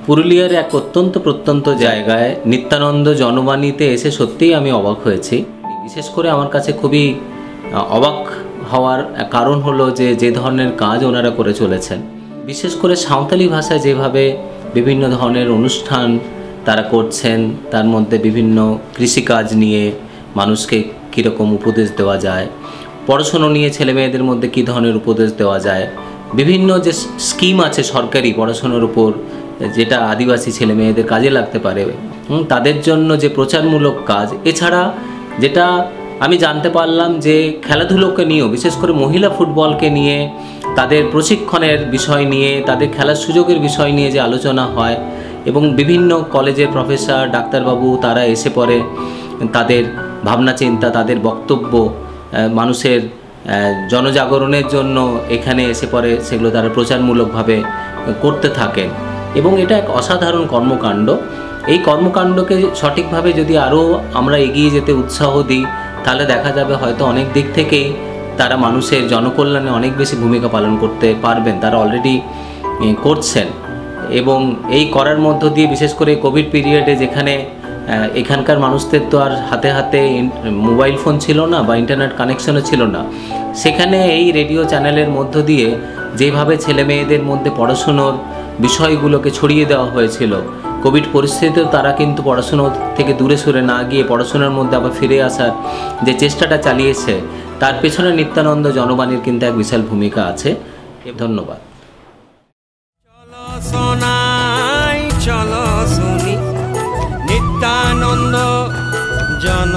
পুরুলিয়ার এক অত্যন্ত প্রত্যন্ত জায়গায় নিত্যানন্দ জনবাণীতে এসে সত্যিই আমি অবাক হয়েছি। বিশেষ করে আমার কাছে খুবই অবাক হওয়ার কারণ হলো যে ধরনের কাজ ওনারা করে চলেছেন। বিশেষ করে সাঁওতালি ভাষায় যেভাবে বিভিন্ন ধরনের অনুষ্ঠান তারা করছেন, তার মধ্যে বিভিন্ন কৃষিকাজ নিয়ে মানুষকে কীরকম উপদেশ দেওয়া যায়, পড়াশুনো নিয়ে ছেলে মেয়েদের মধ্যে কী ধরনের উপদেশ দেওয়া যায়, বিভিন্ন যে স্কিম আছে সরকারি পড়াশোনার উপর যেটা আদিবাসী ছেলে মেয়েদের কাজে লাগতে পারে, তাদের জন্য যে প্রচারমূলক কাজ। এছাড়া যেটা আমি জানতে পারলাম যে খেলাধুলোকে নিয়েও, বিশেষ করে মহিলা ফুটবলকে নিয়ে তাদের প্রশিক্ষণের বিষয় নিয়ে, তাদের খেলার সুযোগের বিষয় নিয়ে যে আলোচনা হয় এবং বিভিন্ন কলেজের প্রফেসর ডাক্তারবাবু তারা এসে পড়ে তাদের ভাবনা চিন্তা, তাদের বক্তব্য মানুষের জনজাগরণের জন্য এখানে এসে পড়ে সেগুলো তারা প্রচারমূলকভাবে করতে থাকেন এবং এটা এক অসাধারণ কর্মকাণ্ড। এই কর্মকাণ্ডকে সঠিকভাবে যদি আরও আমরা এগিয়ে যেতে উৎসাহ দিই তাহলে দেখা যাবে হয়তো অনেক দিক থেকেই তারা মানুষের জনকল্যাণে অনেক বেশি ভূমিকা পালন করতে পারবেন। তারা অলরেডি করছেন এবং এই করার মধ্য দিয়ে বিশেষ করে কোভিড পিরিয়ডে যেখানে এখানকার মানুষদের তো আর হাতে হাতে মোবাইল ফোন ছিল না বা ইন্টারনেট কানেকশনও ছিল না, সেখানে এই রেডিও চ্যানেলের মধ্য দিয়ে যেভাবে ছেলে মেয়েদের মধ্যে পড়াশুনোর বিষয়গুলোকে ছড়িয়ে দেওয়া হয়েছিল, কোভিড পরিস্থিতিতেও তারা কিন্তু পড়াশুনো থেকে দূরে সরে না গিয়ে পড়াশোনার মধ্যে আবার ফিরে আসার যে চেষ্টাটা চালিয়েছে, তার পেছনে নিত্যানন্দ জনবাণীর কিন্তু এক বিশাল ভূমিকা আছে। ধন্যবাদ। চলো শোনাই, চলো শুনি নিত্যানন্দ জন